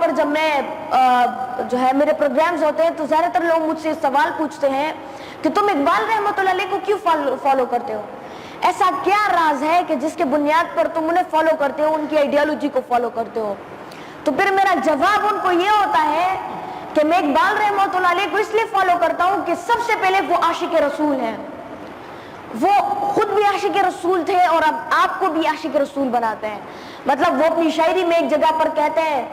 پر جب میں جو ہے میرے پروگرامز ہوتے ہیں تو زیادہ تر لوگ مجھ سے سوال پوچھتے ہیں کہ تم اقبال رحمۃ اللہ علیہ کو کیوں فالو کرتے ہو؟ ایسا کیا راز ہے کہ جس کے بنیاد پر تم انہیں فالو کرتے ہو، ان کی آئیڈیالوجی کو فالو کرتے ہو؟ تو پھر میرا جواب ان کو یہ ہوتا ہے کہ میں اقبال رحمۃ اللہ علیہ کو اس لیے فالو کرتا ہوں کہ سب سے پہلے وہ عاشق رسول ہیں، وہ خود بھی عاشق رسول تھے اور اب آپ کو بھی عاشق رسول بناتے ہیں۔ مطلب وہ اپنی شاعری میں ایک جگہ پر کہتے ہیں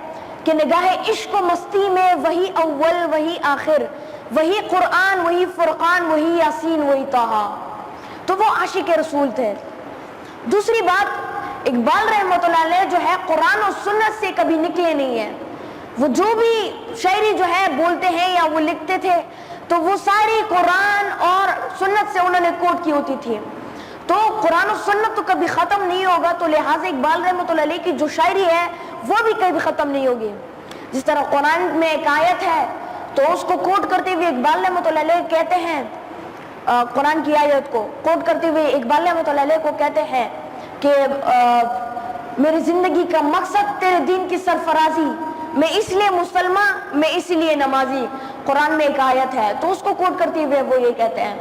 کہ نگاہ عشق و مستی میں وہی اول وہی آخر، وہی قرآن وہی فرقان وہی یاسین وہی طٰہٰ۔ تو وہ عاشق رسول تھے۔ دوسری بات، اقبال رحمۃ اللہ علیہ جو ہے قرآن و سنت سے کبھی نکلے نہیں ہیں۔ وہ جو بھی شاعری جو ہے بولتے ہیں یا وہ لکھتے تھے تو وہ ساری قرآن اور سنت سے انہوں نے کوٹ کی ہوتی تھی۔ تو قرآن و سنت تو کبھی ختم نہیں ہوگا، تو لہٰذا اقبال رحمۃ اللہ علیہ کی جو شاعری ہے وہ بھی کبھی ختم نہیں ہوگی۔ جس طرح قرآن میں ایک آیت ہے تو اس کو کوٹ کرتے ہوئے اقبال رحمۃ اللہ علیہ کہتے ہیں، قرآن کی آیت کو کوٹ کرتے ہوئے اقبال رحمۃ اللہ علیہ کو کہتے ہیں کہ میری زندگی کا مقصد تیرے دین کی سرفرازی، میں اس لیے مسلمان میں اس لیے نمازی۔ قرآن میں ایک آیت ہے تو اس کو کوٹ کرتے ہوئے وہ یہ کہتے ہیں۔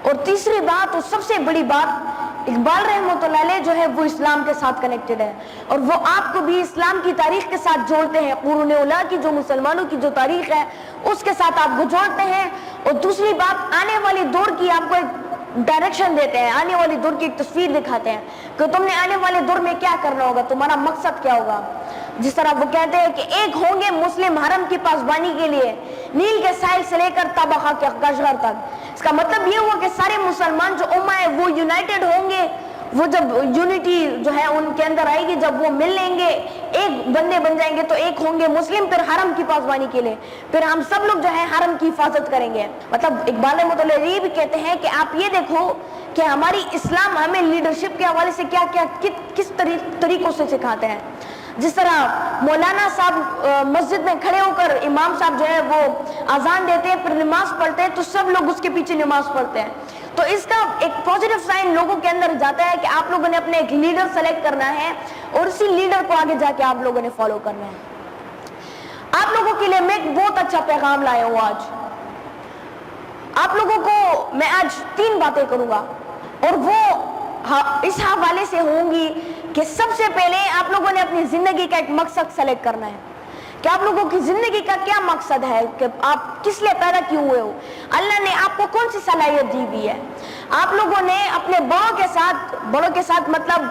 اور تیسری بات اور سب سے بڑی بات، اقبال رحمۃ اللہ علیہ جو ہے وہ اسلام کے ساتھ کنیکٹڈ ہے اور وہ آپ کو بھی اسلام کی تاریخ کے ساتھ جوڑتے ہیں۔ قرون اولیٰ کی جو مسلمانوں کی جو تاریخ ہے اس کے ساتھ آپ کو جوڑتے ہیں۔ اور دوسری بات، آنے والی دور کی آپ کو ایک ڈائریکشن دیتے ہیں، آنے والی دور کی ایک تصویر دکھاتے ہیں کہ تم نے آنے والے دور میں کیا کرنا ہوگا، تمہارا مقصد کیا ہوگا۔ جس طرح وہ کہتے ہیں کہ ایک ہوں گے مسلم حرم کی پاسبانی کے لیے، نیل کے ساحل سے لے کر تابخا کے کشغر تک۔ اس کا مطلب یہ ہوا کہ سارے مسلمان جو امہ ہے وہ یونائٹڈ ہوں گے، وہ جب یونٹی جو ہے ان کے اندر آئے گی، جب وہ مل لیں گے، ایک بندے بن جائیں گے تو ایک ہوں گے مسلم، پھر حرم کی پاسبانی کے لیے، پھر ہم سب لوگ جو ہے حرم کی حفاظت کریں گے۔ مطلب اقبال رحمۃ اللہ علیہ بھی کہتے ہیں کہ آپ یہ دیکھو کہ ہماری اسلام ہمیں لیڈرشپ کے حوالے سے کیا کیا کس طریقوں سے سکھاتے ہیں۔ جس طرح مولانا صاحب مسجد میں کھڑے ہو کر امام صاحب جو ہے وہ اذان دیتے ہیں، پھر نماز پڑھتے ہیں تو سب لوگ اس کے پیچھے نماز پڑھتے ہیں۔ تو اس کا ایک پازیٹیو سائن لوگوں کے اندر جاتا ہے کہ آپ لوگوں نے اپنے ایک لیڈر سلیکٹ کرنا ہے اور اسی لیڈر کو آگے جا کے آپ لوگوں نے فالو کرنا ہے۔ آپ لوگوں کے لیے میں ایک بہت اچھا پیغام لایا ہوں آج۔ آپ لوگوں کو میں آج 3 باتیں کروں گا اور وہ اس حوالے سے ہوں گی کہ سب سے پہلے آپ لوگوں نے اپنی زندگی کا ایک مقصد سلیکٹ کرنا ہے کہ آپ لوگوں کی زندگی کا کیا مقصد ہے، کہ آپ کس لیے پیدا کیوں ہوئے ہو، اللہ نے آپ کو کون سی صلاحیت دی ہوئی ہے۔ آپ لوگوں نے اپنے بڑوں کے ساتھ مطلب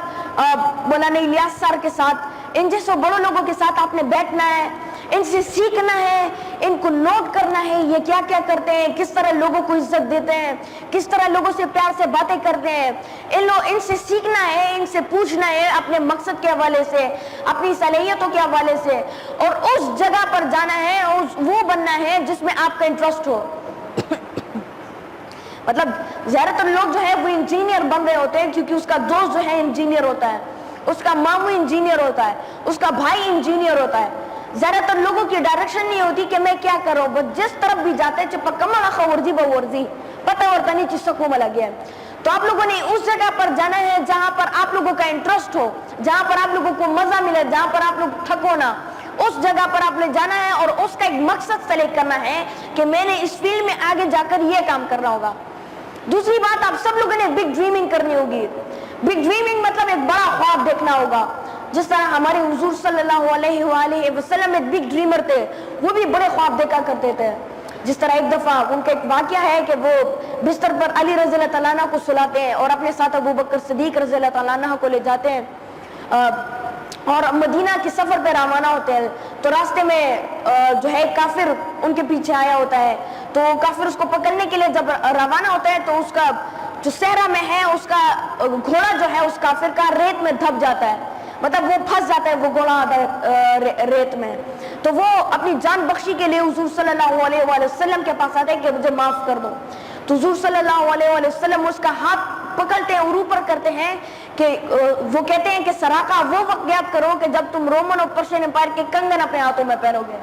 مولانا الیاس سر کے ساتھ، ان جیسے بڑوں لوگوں کے ساتھ آپ نے بیٹھنا ہے، ان سے سیکھنا ہے، ان کو نوٹ کرنا ہے یہ کیا کیا کرتے ہیں، کس طرح لوگوں کو عزت دیتے ہیں، کس طرح لوگوں سے پیار سے باتیں کرتے ہیں، ان سے سیکھنا ہے، ان سے پوچھنا ہے اپنے مقصد کے حوالے سے، اپنی صلاحیتوں کے حوالے سے، اور اس جگہ پر جانا ہے، وہ بننا ہے جس میں آپ کا انٹرسٹ ہو۔ مطلب زیادہ تر لوگ جو ہے وہ انجینئر بن رہے ہوتے ہیں کیونکہ اس کا دوست جو ہے انجینئر ہوتا ہے، اس کا ماموں انجینئر ہوتا ہے، اس کا بھائی انجینئر ہوتا ہے۔ زیادہ تر لوگوں کی ڈائریکشن نہیں ہوتی کہ میں کیا کروں، بس جس طرف بھی جاتے ہیں چپکمڑا خورجی بورزی پتہ اور تنی چسکوں میں لگے۔ تو آپ لوگوں نے اس جگہ پر جانا ہے جہاں پر آپ لوگوں کا انٹرسٹ ہو، جہاں پر آپ لوگوں کو مزہ ملے، جہاں پر آپ لوگ تھکو نہ، اس جگہ پر آپ نے جانا ہے اور اس کا ایک مقصد سلیکٹ کرنا ہے کہ میں نے اس فیلڈ میں آگے جا کر یہ کام کرنا ہوگا۔ دوسری بات، آپ سب لوگوں نے بگ ڈریمنگ کرنی ہوگی۔ بگ ڈریمنگ مطلب ایک بڑا خواب دیکھنا ہوگا۔ جس طرح ہمارے حضور صلی اللہ علیہ وآلہ وسلم ایک بگ ڈریمر تھے، وہ بھی بڑے خواب دیکھا کرتے تھے۔ جس طرح ایک دفعہ ان کا ایک واقعہ ہے کہ وہ بستر پر علی رضی اللہ تعالیٰ عنہ کو سلاتے ہیں اور اپنے ساتھ ابو بکر صدیق رضی اللہ تعالیٰ عنہ کو لے جاتے ہیں اور مدینہ کے سفر پہ روانہ ہوتے ہیں۔ تو راستے میں جو ہے کافر ان کے پیچھے آیا ہوتا ہے، تو کافر اس کو پکڑنے کے لیے جب روانہ ہوتا ہے تو اس کا جو صحرا میں ہے اس کا گھوڑا جو ہے اس کافر کا ریت میں دھپ جاتا ہے، مطلب وہ پھنس جاتا ہے وہ گھوڑا ریت میں۔ تو وہ اپنی جان بخشی کے لیے حضور صلی اللہ علیہ وآلہ وسلم کے پاس آتے ہیں کہ مجھے معاف کر دو۔ تو حضور صلی اللہ علیہ وآلہ وسلم اس کا ہاتھ پکڑتے ہیں اور اوپر کرتے ہیں کہ وہ کہتے ہیں کہ سراقہ وہ وقت یاد کرو کہ جب تم رومن اور پرشین امپائر کے کنگن اپنے ہاتھوں میں پہنو گے۔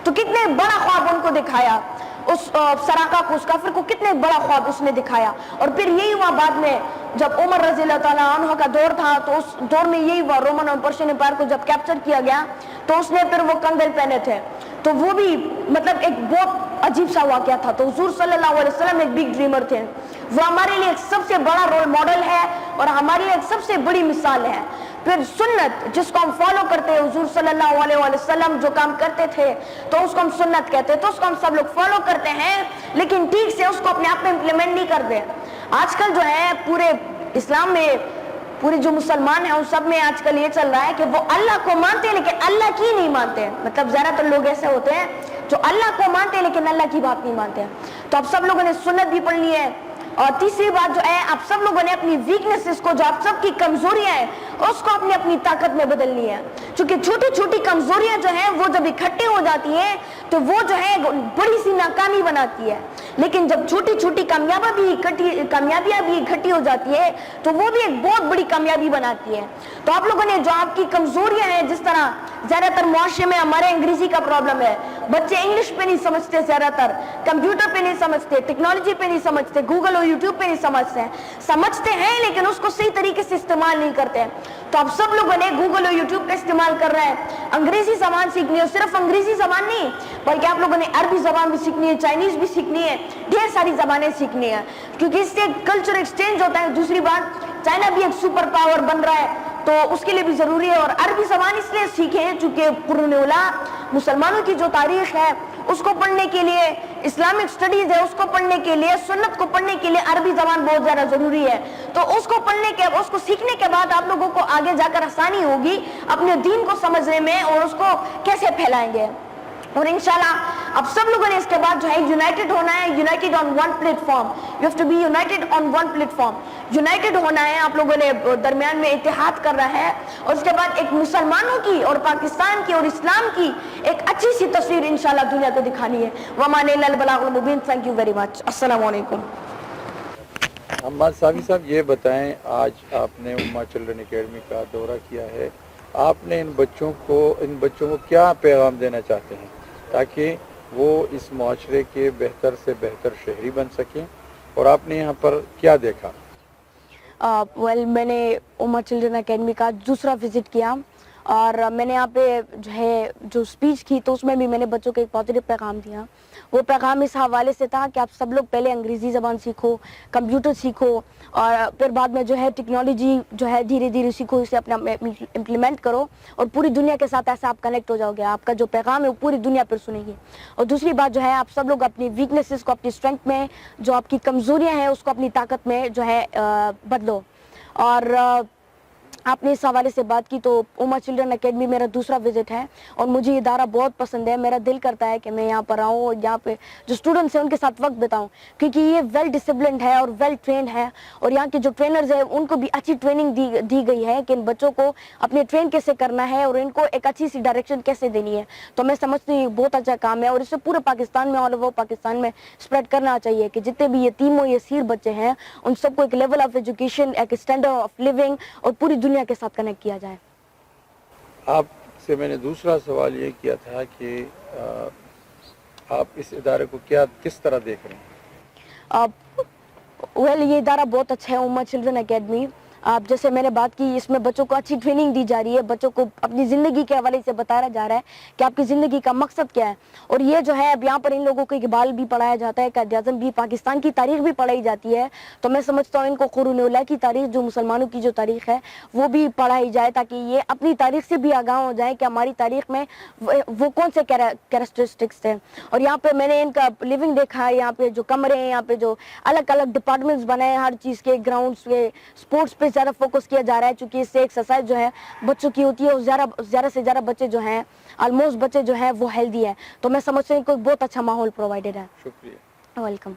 تو کتنے بڑا خواب ان کو دکھایا۔ اس سراقہ کو, اس کافر کو کتنے بڑا خواب اس نے دکھایا. اور پھر یہی ہوا بعد میں جب عمر رضی اللہ تعالیٰ عنہ کا دور تھا, تو اس دور میں یہی ہوا, رومن اور پرشین امپائر کو جب کیپچر کیا گیا تو اس نے پھر وہ کنگل پہنے تھے, تو وہ بھی مطلب ایک بہت عجیب سا واقعہ تھا. تو حضور صلی اللہ علیہ وسلم ایک بگ ڈریمر تھے, وہ ہمارے لیے ایک سب سے بڑا رول ماڈل ہے اور ہماری ایک سب سے بڑی مثال ہے. پھر سنت جس کو ہم فالو کرتے ہیں, حضور صلی اللہ علیہ وسلم جو کام کرتے تھے تو اس کو ہم سنت کہتے ہیں, تو اس کو ہم سب لوگ فالو کرتے ہیں, لیکن ٹھیک سے اس کو اپنے آپ میں امپلیمنٹ نہیں کرتے. آج کل جو ہے پورے اسلام میں پورے جو مسلمان ہیں ان سب میں آج کل یہ چل رہا ہے کہ وہ اللہ کو مانتے ہیں لیکن اللہ کی نہیں مانتے. مطلب زیادہ تر لوگ ایسے ہوتے ہیں جو اللہ کو مانتے ہیں لیکن اللہ کی بات نہیں مانتے ہیں. تو اب سب لوگوں نے سنت بھی پڑھنی ہے. اور تیسری بات جو ہے, آپ سب لوگوں نے اپنی ویکنیسز کو, جو آپ سب کی کمزوریاں ہیں, اس کو اپنی طاقت میں بدلنی ہے. چونکہ چھوٹی چھوٹی کمزوریاں جو ہیں وہ جب اکٹھی ہو جاتی ہیں تو وہ جو ہے بڑی سی ناکامی بناتی ہے. لیکن جب چھوٹی چھوٹی کامیابیاں بھی اکٹھی ہو جاتی ہے تو وہ بھی ایک بہت بڑی کامیابی بناتی ہے. تو آپ لوگوں نے جو آپ کی کمزوریاں ہیں, جس طرح زیادہ تر معاشرے میں ہمارے انگریزی کا پرابلم ہے, بچے انگلش پہ نہیں سمجھتے, زیادہ تر کمپیوٹر پہ نہیں سمجھتے, ٹیکنالوجی پہ نہیں سمجھتے, گوگل اور یوٹیوب پہ نہیں سمجھتے ہیں لیکن اس کو صحیح طریقے سے استعمال نہیں کرتے. تو اب سب لوگوں نے گوگل اور یوٹیوب کا استعمال کر رہے ہیں. انگریزی زبان سیکھنی ہے, صرف انگریزی زبان نہیں بلکہ آپ لوگوں نے عربی زبان بھی سیکھنی ہے, چائنیز بھی سیکھنی ہے, ڈھیر ساری زبانیں سیکھنی ہے, کیونکہ اس سے کلچر ایکسچینج ہوتا ہے. دوسری بات, چائنا بھی ایک سپر پاور بن رہا ہے تو اس کے لیے بھی ضروری ہے. اور عربی زبان اس لیے سیکھیں چونکہ قرون اولیٰ مسلمانوں کی جو تاریخ ہے اس کو پڑھنے کے لیے, اسلامک سٹڈیز ہے اس کو پڑھنے کے لیے, سنت کو پڑھنے کے لیے عربی زبان بہت زیادہ ضروری ہے. تو اس کو سیکھنے کے بعد آپ لوگوں کو آگے جا کر آسانی ہوگی اپنے دین کو سمجھنے میں اور اس کو کیسے پھیلائیں گے. اور انشاءاللہ اب سب لوگوں نے اس کے بعد جو ہے یونائٹڈ ہونا ہے, united on one platform. You have to be united on one platform. United ہونا ہے, آپ لوگوں نے درمیان میں اتحاد کر رہا ہے, اور اس کے بعد ایک مسلمانوں کی اور پاکستان کی اور اسلام کی ایک اچھی سی تصویر انشاءاللہ دنیا کو دکھانی ہے. وما علینا الا البلاغ المبین. Thank you very much. السلام علیکم. عماد ثاوی صاحب, یہ بتائیں, آج آپ نے امہ چلڈرن اکیڈمی کا دورہ کیا ہے, آپ نے ان بچوں کو کیا پیغام دینا چاہتے ہیں تاکہ وہ اس معاشرے کے بہتر سے بہتر شہری بن سکیں, اور آپ نے یہاں پر کیا دیکھا؟ میں نے امہ چلڈرن اکیڈمی کا دوسرا وزٹ کیا, اور میں نے یہاں پہ جو اسپیچ کی تو اس میں بھی میں نے بچوں کو ایک پازیٹیو پیغام دیا. وہ پیغام اس حوالے سے تھا کہ آپ سب لوگ پہلے انگریزی زبان سیکھو, کمپیوٹر سیکھو, اور پھر بعد میں جو ہے ٹیکنالوجی جو ہے دھیرے دھیرے سیکھو, اسے اپنا امپلیمنٹ کرو, اور پوری دنیا کے ساتھ ایسا آپ کنیکٹ ہو جاؤ گے. آپ کا جو پیغام ہے وہ پوری دنیا پھر سنے گی. اور دوسری بات جو ہے, آپ سب لوگ اپنی ویکنیسز کو اپنی اسٹرینتھ میں, جو آپ کی کمزوریاں ہیں اس کو اپنی طاقت میں جو ہے بدلو. اور آپ نے اس حوالے سے بات کی تو امہ چلڈرن اکیڈمی میرا دوسرا وزٹ ہے, اور مجھے یہ ادارہ بہت پسند ہے. میرا دل کرتا ہے کہ میں یہاں پر آؤں اور یہاں پہ جو اسٹوڈنٹس ہیں ان کے ساتھ وقت بتاؤں, کیونکہ یہ ویل ڈسپلنڈ ہے اور ویل ٹرینڈ ہے, اور یہاں کے جو ٹرینرز ہیں ان کو بھی اچھی ٹریننگ دی گئی ہے کہ ان بچوں کو اپنے ٹرین کیسے کرنا ہے اور ان کو ایک اچھی سی ڈائریکشن کیسے دینی ہے. تو میں سمجھتی ہوں یہ بہت اچھا کام ہے, اور اسے پورے پاکستان میں, آل اوور پاکستان میں اسپریڈ کرنا چاہیے کہ جتنے بھی یتیم و یسیر بچے ہیں ان سب کو ایک لیول آف ایجوکیشن, ایک اسٹینڈرڈ آف لیونگ اور پوری دنیا کے ساتھ کنیکٹ کیا جائے. آپ سے میں نے دوسرا سوال یہ کیا تھا کہ آپ اس ادارے کو کس طرح دیکھ رہے ہیں؟ یہ ادارہ بہت اچھا ہے امہ چلڈرن اکیڈمی. آپ جیسے میں نے بات کی, اس میں بچوں کو اچھی ٹریننگ دی جا رہی ہے, بچوں کو اپنی زندگی کے حوالے سے بتایا جا رہا ہے کہ آپ کی زندگی کا مقصد کیا ہے. اور یہ جو ہے اب یہاں پر ان لوگوں کو اقبال بھی پڑھایا جاتا ہے, قائد اعظم بھی, پاکستان کی تاریخ بھی پڑھائی جاتی ہے. تو میں سمجھتا ہوں ان کو قرون اولیٰ کی تاریخ, جو مسلمانوں کی جو تاریخ ہے وہ بھی پڑھائی جائے, تاکہ یہ اپنی تاریخ سے بھی آگاہ ہو جائیں کہ ہماری تاریخ میں وہ کون سے کیریکٹرسٹکس ہیں. اور یہاں پہ میں نے ان کا لیونگ دیکھا ہے, یہاں پہ جو کمرے ہیں, یہاں پہ جو الگ الگ ڈپارٹمنٹس بنے ہیں, ہر چیز کے گراؤنڈس پہ, اسپورٹس پہ زیادہ فوکس کیا جا رہا ہے, چونکہ اس سے ایکسرسائز جو ہے بچوں کی ہوتی ہے, اور زیادہ سے زیادہ بچے جو ہیں, آلموسٹ بچے جو ہیں وہ ہیلدی ہے. تو میں سمجھتی ہوں کہ بہت اچھا ماحول پرووائڈیڈ ہے. شکریہ. ویلکم.